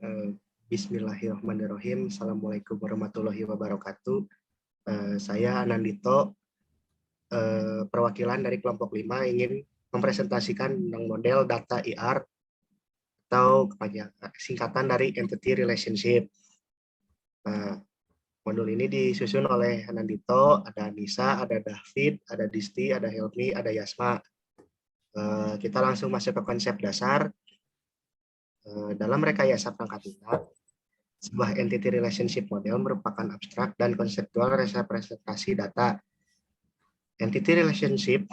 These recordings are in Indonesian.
Eh, Bismillahirrahmanirrahim. Assalamualaikum warahmatullahi wabarakatuh. Saya Anandito, perwakilan dari kelompok 5 ingin mempresentasikan tentang model data IR atau singkatan dari Entity Relationship. Modul ini disusun oleh Anandito, ada Nisa, ada David, ada Disti, ada Helmi, ada Yasma. Kita langsung masuk ke konsep dasar. Dalam rekayasa perangkat lunak, sebuah entity relationship model merupakan abstrak dan konseptual representasi data. Entity relationship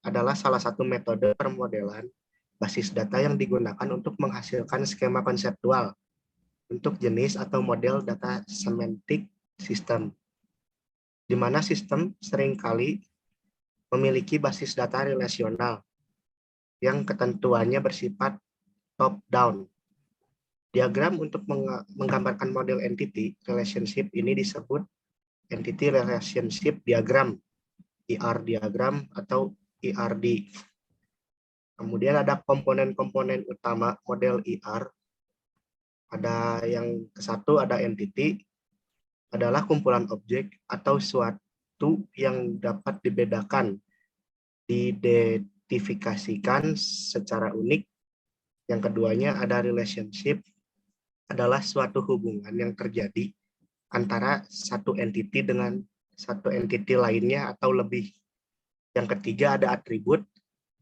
adalah salah satu metode permodelan basis data yang digunakan untuk menghasilkan skema konseptual untuk jenis atau model data semantic system, di mana sistem seringkali memiliki basis data relasional yang ketentuannya bersifat top-down. Diagram untuk menggambarkan model entity relationship ini disebut entity relationship diagram, IR diagram atau IRD. Kemudian ada komponen-komponen utama model IR. Ada yang ke-1 ada entity, adalah kumpulan objek atau suatu yang dapat dibedakan, diidentifikasikan secara unik. Yang keduanya ada relationship, adalah suatu hubungan yang terjadi antara satu entity dengan satu entity lainnya atau lebih. Yang ketiga ada atribut,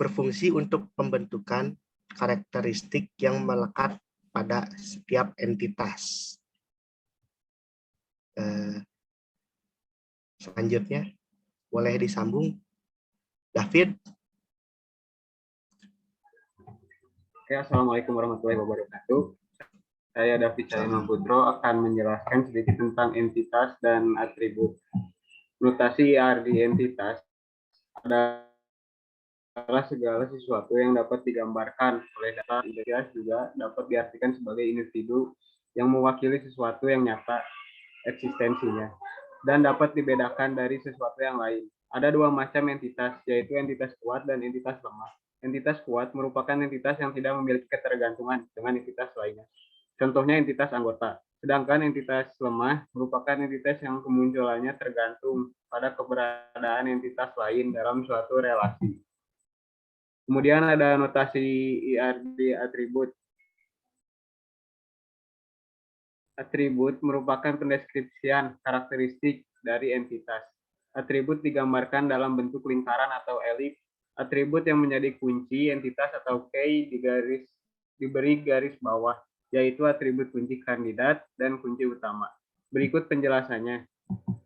berfungsi untuk pembentukan karakteristik yang melekat pada setiap entitas. Selanjutnya, boleh disambung, David. Oke, Assalamualaikum warahmatullahi wabarakatuh. Saya David Cahyono Putro akan menjelaskan sedikit tentang entitas dan atribut. Notasi IR di entitas adalah segala sesuatu yang dapat digambarkan oleh data. Entitas juga dapat diartikan sebagai individu yang mewakili sesuatu yang nyata eksistensinya dan dapat dibedakan dari sesuatu yang lain. Ada dua macam entitas, yaitu entitas kuat dan entitas lemah. Entitas kuat merupakan entitas yang tidak memiliki ketergantungan dengan entitas lainnya. Contohnya entitas anggota. Sedangkan entitas lemah merupakan entitas yang kemunculannya tergantung pada keberadaan entitas lain dalam suatu relasi. Kemudian ada notasi IRD atribut. Atribut merupakan pendeskripsian karakteristik dari entitas. Atribut digambarkan dalam bentuk lingkaran atau elips. Atribut yang menjadi kunci entitas atau key diberi garis bawah, yaitu atribut kunci kandidat dan kunci utama. Berikut penjelasannya.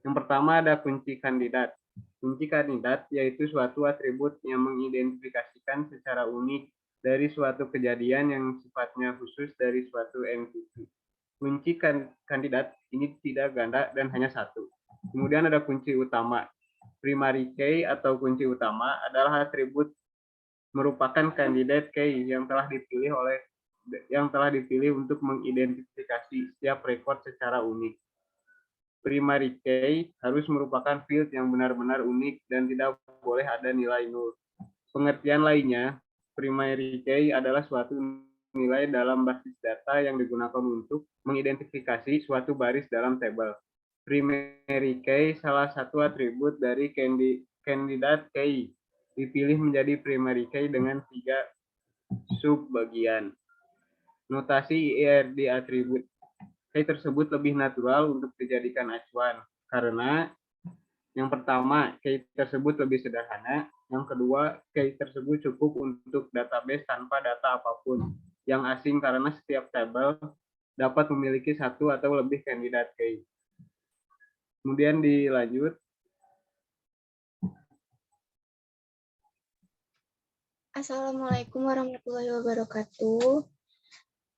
Yang pertama ada kunci kandidat. Kunci kandidat yaitu suatu atribut yang mengidentifikasikan secara unik dari suatu kejadian yang sifatnya khusus dari suatu entiti. Kunci kandidat ini tidak ganda dan hanya satu. Kemudian ada kunci utama. Primary key atau kunci utama adalah atribut merupakan kandidat key yang telah dipilih untuk mengidentifikasi setiap rekod secara unik. Primary key harus merupakan field yang benar-benar unik dan tidak boleh ada nilai nol. Pengertian lainnya, primary key adalah suatu nilai dalam basis data yang digunakan untuk mengidentifikasi suatu baris dalam tabel. Primary key salah satu atribut dari kandidat key. Dipilih menjadi primary key dengan 3 subbagian. Notasi IRD atribut. Key tersebut lebih natural untuk dijadikan acuan karena yang pertama, key tersebut lebih sederhana. Yang kedua, key tersebut cukup untuk database tanpa data apapun yang asing karena setiap tabel dapat memiliki satu atau lebih kandidat key. Kemudian dilanjut. Assalamualaikum warahmatullahi wabarakatuh.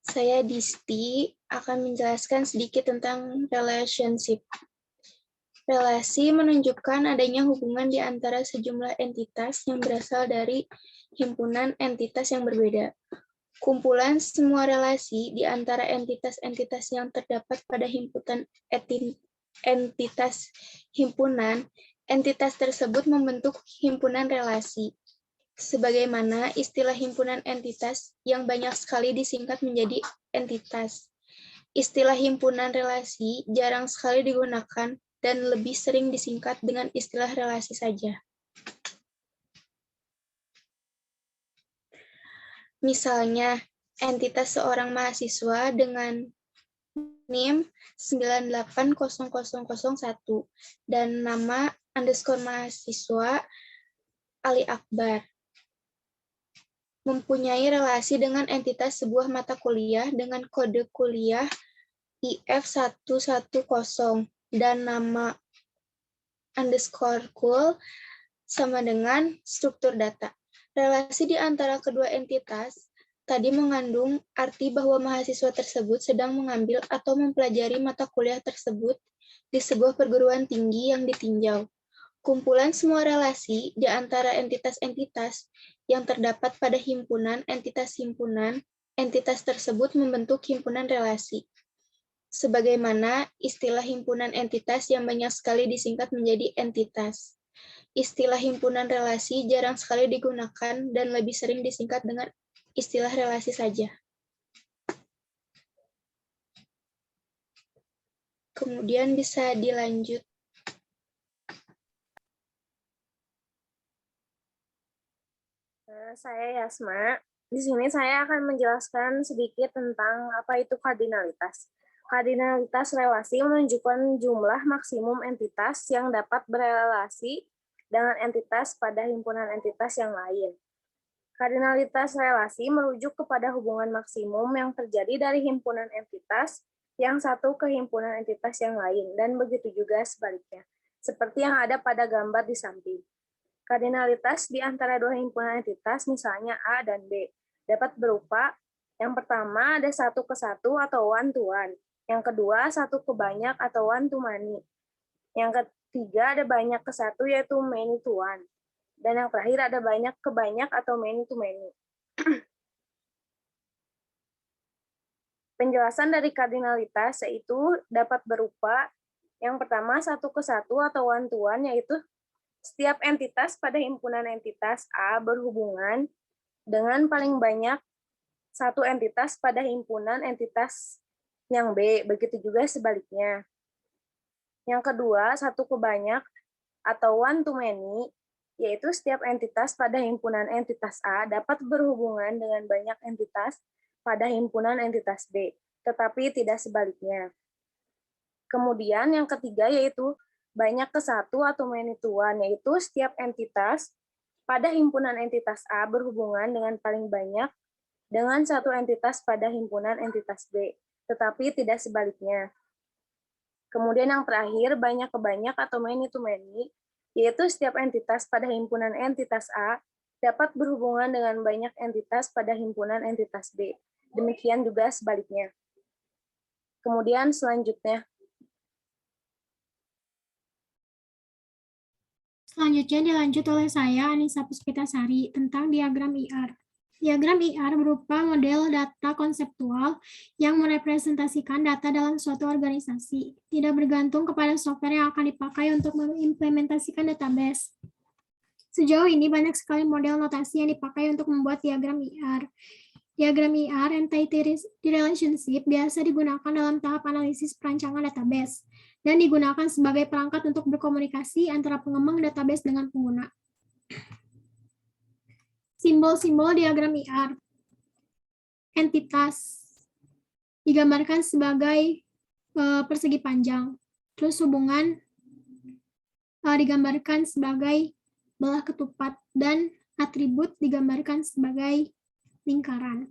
Saya Disti akan menjelaskan sedikit tentang relationship. Relasi menunjukkan adanya hubungan di antara sejumlah entitas yang berasal dari himpunan entitas yang berbeda. Kumpulan semua relasi di antara entitas-entitas yang terdapat pada entitas himpunan, entitas tersebut membentuk himpunan relasi. Sebagaimana istilah himpunan entitas yang banyak sekali disingkat menjadi entitas. Istilah himpunan relasi jarang sekali digunakan dan lebih sering disingkat dengan istilah relasi saja. Misalnya, entitas seorang mahasiswa dengan NIM 980001 dan nama underscore mahasiswa Ali Akbar mempunyai relasi dengan entitas sebuah mata kuliah dengan kode kuliah IF110 dan nama underscore cool sama dengan struktur data. Relasi di antara kedua entitas tadi mengandung arti bahwa mahasiswa tersebut sedang mengambil atau mempelajari mata kuliah tersebut di sebuah perguruan tinggi yang ditinjau. Kumpulan semua relasi di antara entitas-entitas yang terdapat pada himpunan entitas tersebut membentuk himpunan relasi. Sebagaimana istilah himpunan entitas yang banyak sekali disingkat menjadi entitas. Istilah himpunan relasi jarang sekali digunakan dan lebih sering disingkat dengan istilah relasi saja. Kemudian bisa dilanjut. Saya Yasma. Di sini saya akan menjelaskan sedikit tentang apa itu kardinalitas. Kardinalitas relasi menunjukkan jumlah maksimum entitas yang dapat berelasi dengan entitas pada himpunan entitas yang lain. Kardinalitas relasi merujuk kepada hubungan maksimum yang terjadi dari himpunan entitas yang satu ke himpunan entitas yang lain, dan begitu juga sebaliknya, seperti yang ada pada gambar di samping. Kardinalitas di antara dua himpunan entitas, misalnya A dan B, dapat berupa yang pertama ada satu ke satu atau one to one, yang kedua satu ke banyak atau one to many, yang ketiga ada banyak ke satu yaitu many to one, dan yang terakhir ada banyak ke banyak atau many to many. Penjelasan dari kardinalitas yaitu dapat berupa yang pertama satu ke satu atau one to one, yaitu setiap entitas pada himpunan entitas A berhubungan dengan paling banyak satu entitas pada himpunan entitas yang B, begitu juga sebaliknya. Yang kedua, satu ke banyak atau one to many, yaitu setiap entitas pada himpunan entitas A dapat berhubungan dengan banyak entitas pada himpunan entitas B, tetapi tidak sebaliknya. Kemudian yang ketiga yaitu banyak ke satu atau many to one, yaitu setiap entitas pada himpunan entitas A berhubungan dengan paling banyak dengan satu entitas pada himpunan entitas B, tetapi tidak sebaliknya. Kemudian yang terakhir, banyak ke banyak atau many to many, yaitu setiap entitas pada himpunan entitas A dapat berhubungan dengan banyak entitas pada himpunan entitas B. Demikian juga sebaliknya. Kemudian selanjutnya, Selanjutnya dilanjut oleh saya, Anissa Puspitasari, tentang diagram IR. Diagram IR berupa model data konseptual yang merepresentasikan data dalam suatu organisasi, tidak bergantung kepada software yang akan dipakai untuk mengimplementasikan database. Sejauh ini banyak sekali model notasi yang dipakai untuk membuat diagram IR. Diagram IR, entity relationship, biasa digunakan dalam tahap analisis perancangan database dan digunakan sebagai perangkat untuk berkomunikasi antara pengembang database dengan pengguna. Simbol-simbol diagram IR. Entitas digambarkan sebagai persegi panjang. Terus hubungan digambarkan sebagai belah ketupat, dan atribut digambarkan sebagai lingkaran.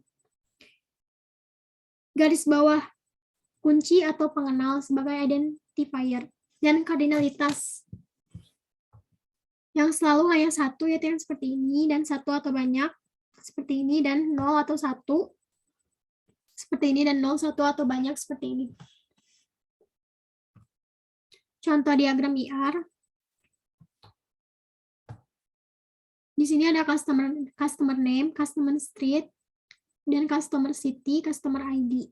Garis bawah kunci atau pengenal sebagai identifier, dan kardinalitas yang selalu hanya satu, yaitu yang seperti ini, dan satu atau banyak seperti ini, dan nol atau satu seperti ini, dan nol, satu atau banyak seperti ini. Contoh diagram IR. Di sini ada customer name, customer street, dan customer city, customer ID.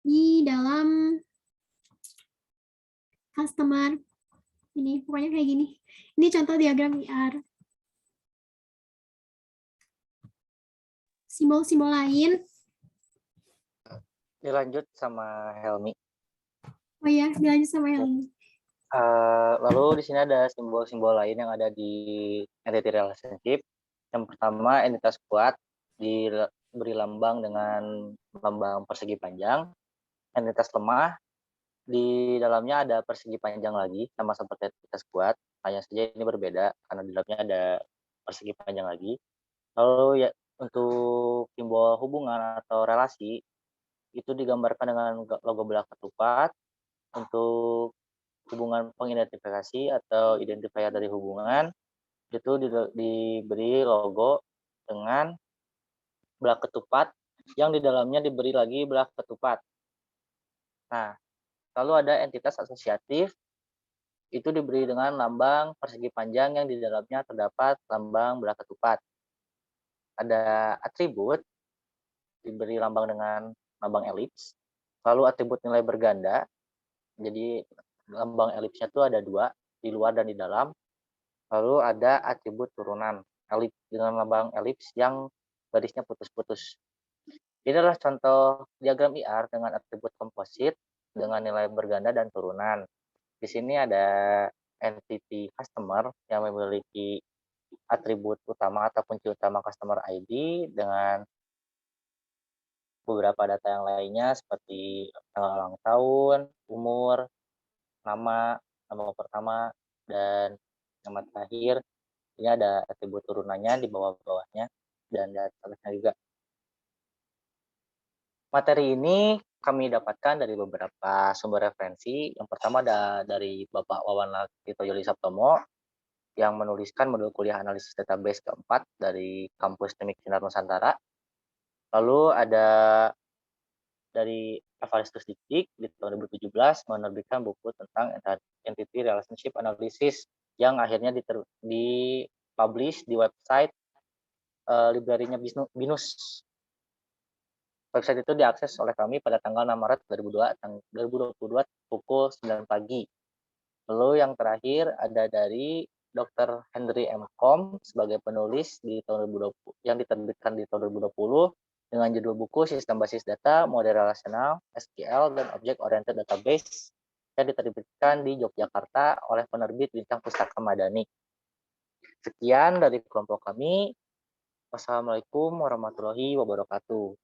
Di dalam customer ini pokoknya kayak gini. Ini contoh diagram IR. Simbol-simbol lain Dilanjut sama Helmi. Oh ya, dilanjut sama Helmi. Lalu di sini ada simbol-simbol lain yang ada di entity relationship. Yang pertama, entitas kuat diberi lambang dengan lambang persegi panjang. Entitas lemah di dalamnya ada persegi panjang lagi, sama seperti entitas kuat. Hanya saja ini berbeda karena di dalamnya ada persegi panjang lagi. Lalu ya untuk simbol hubungan atau relasi itu digambarkan dengan logo belah ketupat. Untuk hubungan pengidentifikasi atau identifier dari hubungan itu diberi logo dengan belah ketupat yang di dalamnya diberi lagi belah ketupat. Nah, lalu ada entitas asosiatif itu diberi dengan lambang persegi panjang yang di dalamnya terdapat lambang belah ketupat. Ada atribut diberi lambang dengan lambang elips, lalu atribut nilai berganda. Jadi lambang elipsnya itu ada 2, di luar dan di dalam. Lalu ada atribut turunan elips dengan lambang elips yang garisnya putus-putus. Ini adalah contoh diagram IR dengan atribut komposit dengan nilai berganda dan turunan. Di sini ada entity customer yang memiliki atribut utama atau kunci utama customer ID dengan beberapa data yang lainnya seperti tanggal ulang tahun, umur, nama pertama, dan nama terakhir. Ini ada atribut turunannya di bawah-bawahnya dan data juga. Materi ini kami dapatkan dari beberapa sumber referensi. Yang pertama ada dari Bapak Wawan Lakito Yuli Saptomo yang menuliskan modul kuliah analisis database keempat dari kampus Teknik Sinar Nusantara. Lalu ada dari Evaristo Dikdik di tahun 2017 menerbitkan buku tentang entity relationship analysis yang akhirnya dipublish di website librarinya BINUS. Website itu diakses oleh kami pada tanggal 6 Maret 2022 pukul 9 pagi. Lalu yang terakhir ada dari Dr. Henry M. Kom sebagai penulis di tahun 2020 yang diterbitkan di tahun 2020 dengan judul buku Sistem Basis Data, Model Relasional, SQL, dan Object Oriented Database yang diterbitkan di Yogyakarta oleh penerbit Bintang Pustaka Madani. Sekian dari kelompok kami. Wassalamualaikum warahmatullahi wabarakatuh.